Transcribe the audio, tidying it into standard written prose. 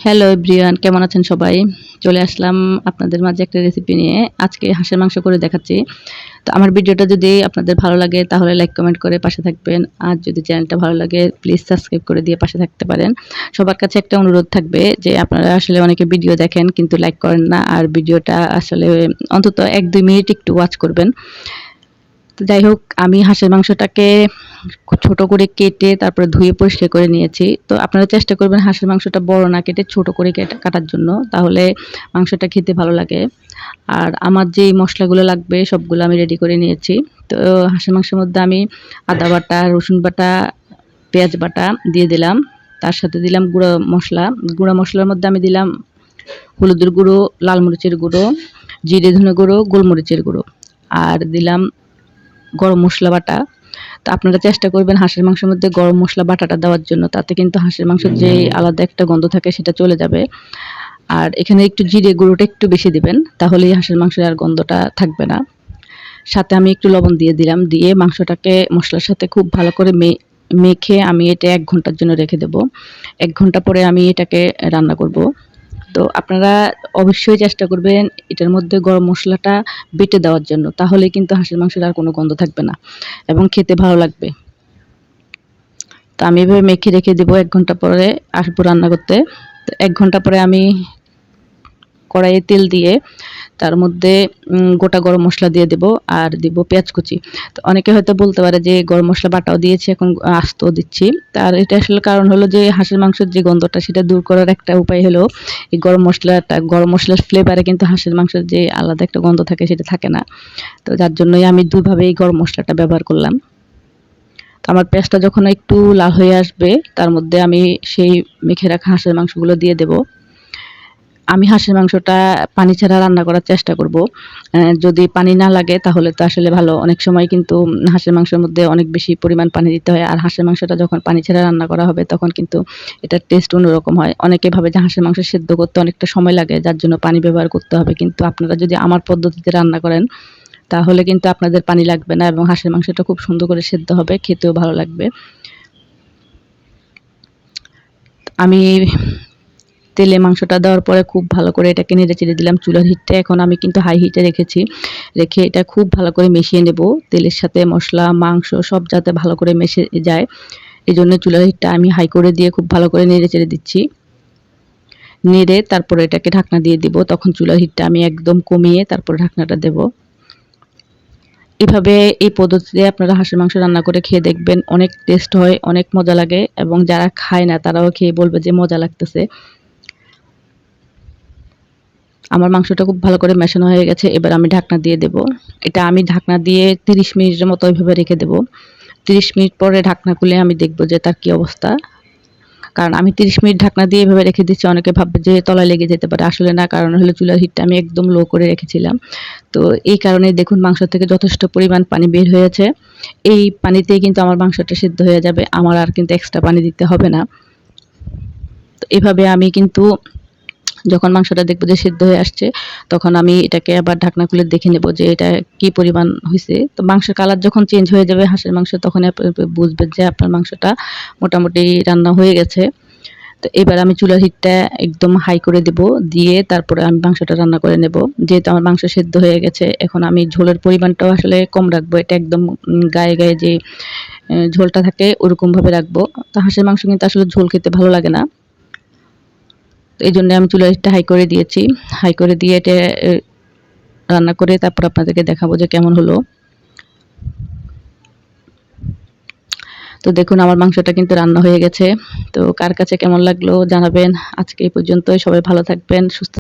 Hello everyone, কেমন আছেন সবাই? চলে আসলাম আপনাদের মাঝে একটা রেসিপি নিয়ে। আজকে হাঁসের মাংস করে দেখাচ্ছি। তো আমার ভিডিওটা যদি আপনাদের ভালো লাগে তাহলে লাইক কমেন্ট করে পাশে থাকবেন। আর যদি চ্যানেলটা ভালো লাগে প্লিজ সাবস্ক্রাইব করে দিয়ে পাশে থাকতে পারেন। সবার কাছে একটা অনুরোধ থাকবে যে আপনারা আসলে অনেকে ভিডিও দেখেন কিন্তু লাইক করেন না। আর ভিডিওটা আসলে অন্তত ১-২ মিনিট একটু ওয়াচ করবেন। তো যাই হোক, আমি হাঁসের মাংসটাকে ছোট করে কেটে তারপরে ধুয়ে পরিষ্কার করে নিয়েছি। তো আপনারা চেষ্টা করবেন হাঁসের মাংসটা বড় না কেটে ছোট করে কাটার জন্য। তাহলে মাংসটা খেতে ভালো লাগে। আর আমার যেই মসলাগুলো লাগবে সবগুলো আমি রেডি করে নিয়েছি। তো হাঁসের মাংসের মধ্যে আমি আদা বাটা, রসুন বাটা, পেঁয়াজ বাটা দিয়ে দিলাম। তার সাথে দিলাম গুঁড়া মসলা। গুঁড়া মসলার মধ্যে আমি দিলাম হলুদের গুঁড়ো, লাল মরিচের গুঁড়ো, জিরে ধনে গুঁড়ো, গোলমরিচের গুঁড়ো। আর দিলাম গরম মসলা বাটা। তো আপনারা চেষ্টা করবেন হাঁসের মাংসের মধ্যে গরম মসলা বাটাটা দেওয়ার জন্য। তাতে কিন্তু হাঁসের মাংসের যে আলাদা একটা গন্ধ থাকে সেটা চলে যাবে। আর এখানে একটু জিরে গুঁড়োটা একটু বেশি দিবেন। তাহলেই হাঁসের মাংসের আর গন্ধটা থাকবে না। সাথে আমি একটু লবণ দিয়ে দিলাম। দিয়ে মাংসটাকে মসলার সাথে খুব ভালো করে মেখে আমি এটা ১ ঘন্টার জন্য রেখে দেব। ১ ঘন্টা পরে আমি এটাকে রান্না করব। তো আপনারা অবশ্যই চেষ্টা করবেন এটার মধ্যে গরম মসলাটা বেটে দেওয়ার জন্য। তাহলেই কিন্তু হাঁসের মাংসের আর কোনো গন্ধ থাকবে না এবং খেতে ভালো লাগবে। তো আমি এভাবে মেখে রেখে দেবো। ১ ঘন্টা পরে আসবো রান্না করতে। তো ১ ঘন্টা পরে আমি কড়াইয়ে তেল দিয়ে তার মধ্যে গোটা গরম মসলা দিয়ে দেব আর দিব পেঁয়াজ কুচি। তো অনেকে হয়তো বলতে পারে যে গরম মসলা বাটাও দিয়েছি এখন আস্তও দিচ্ছি। তার এটা আসলে কারণ হলো যে হাঁসের মাংসের যে গন্ধটা সেটা দূর করার একটা উপায় হলো এই গরম মসলার ফ্লেভারে কিন্তু হাঁসের মাংসের যে আলাদা একটা গন্ধ থাকে সেটা থাকে না। তো যার জন্যই আমি ২ ভাবে এই গরম মসলাটা ব্যবহার করলাম। তো আমার পেঁয়াজটা যখন একটু লাল হয়ে আসবে তার মধ্যে আমি সেই মেখে রাখা হাঁসের মাংসগুলো দিয়ে দেব। আমি হাঁসের মাংসটা পানি ছাড়া রান্না করার চেষ্টা করব। যদি পানি না লাগে তাহলে তো আসলে ভালো। অনেক সময় কিন্তু হাঁসের মাংসের মধ্যে অনেক বেশি পরিমাণ পানি দিতে হয়। আর হাঁসের মাংসটা যখন পানি ছাড়া রান্না করা হবে তখন কিন্তু এটার টেস্ট অন্যরকম হয়। অনেকে ভাবে যে হাঁসের মাংস সেদ্ধ করতে অনেকটা সময় লাগে যার জন্য পানি ব্যবহার করতে হবে। কিন্তু আপনারা যদি আমার পদ্ধতিতে রান্না করেন তাহলে কিন্তু আপনাদের পানি লাগবে না এবং হাঁসের মাংসটা খুব সুন্দর করে সেদ্ধ হবে, খেতেও ভালো লাগবে। আমি তেলে মাংসটা দেওয়ার পরে খুব ভালো করে এটাকে নেড়েচেড়ে দিলাম। চুলার হিটটা এখন আমি কিন্তু হাই হিটে রেখেছি। রেখে এটা খুব ভালো করে মিশিয়ে নেব। তেলের সাথে মসলা, মাংস সব যাতে ভালো করে মিশে যায়। এজন্য চুলার হিটটা আমি হাই করে দিয়ে খুব ভালো করে নেড়েচেড়ে দিচ্ছি। নেড়ে তারপরে এটাকে ঢাকনা দিয়ে দিব। তখন চুলার হিটটা আমি একদম কমিয়ে তারপরে ঢাকনাটা দেব। এভাবে এই পদ্ধতিতে আপনারা হাঁসের মাংস রান্না করে খেয়ে দেখবেন। অনেক টেস্ট হয়, অনেক মজা লাগে এবং যারা খায় না তারাও খেয়ে বলবে যে মজা লাগতেছে। আমার মাংসটা খুব ভালো করে মেশানো হয়ে গেছে। এবার আমি ঢাকনা দিয়ে দেব। এটা আমি ঢাকনা দিয়ে ৩০ মিনিটের মতো ওইভাবে রেখে দেব। ৩০ মিনিট পরে ঢাকনা খুলে আমি দেখব যে তার কি অবস্থা। কারণ আমি ৩০ মিনিট ঢাকনা দিয়ে এভাবে রেখে দিচ্ছি। অনেকে ভাববে যে তলায় লেগে যেতে পারে। আসলে না, কারণ হলো চুলার হিটটা আমি একদম লো করে রেখেছিলাম। তো এই কারণেই দেখুন মাংস থেকে যথেষ্ট পরিমাণ পানি বের হয়েছে। এই পানিতেই কিন্তু আমার মাংসটা সিদ্ধ হয়ে যাবে। আমার আর কিন্তু এক্সট্রা পানি দিতে হবে না। তো এভাবে আমি কিন্তু যখন মাংসটা দেখব যে সিদ্ধ হয়ে আসছে তখন আমি এটাকে আবার ঢাকনা খুলে দেখে নেব যে এটা কি পরিমাণ হইছে। তো মাংসের কালার যখন চেঞ্জ হয়ে যাবে হাঁসের মাংস তখন বুঝবেন যে আপনার মাংসটা মোটামুটি রান্না হয়ে গেছে। তো এবার আমি চুলার হিটটা একদম হাই করে দেব। দিয়ে তারপরে আমি মাংসটা রান্না করে নেব। যেহেতু আমার মাংস সেদ্ধ হয়ে গেছে এখন আমি ঝোলের পরিমাণটাও আসলে কম রাখবো। এটা একদম গায়ে, গায়ে যে ঝোলটা থাকে ওরকমভাবে রাখবো। তো হাঁসের মাংস কিন্তু আসলে ঝোল খেতে ভালো লাগে না। তো এইজন্য আমি চুলার হিটটা হাই করে দিয়েছি। হাই করে দিয়ে এটা রান্না করে তারপর আপনাদেরকে দেখাবো যে কেমন হলো। তো দেখুন আমার মাংসটা কিন্তু রান্না হয়ে গেছে। তো কার কাছে কেমন লাগলো জানাবেন। আজকে এই পর্যন্তই। সবাই ভালো থাকবেন, সুস্থ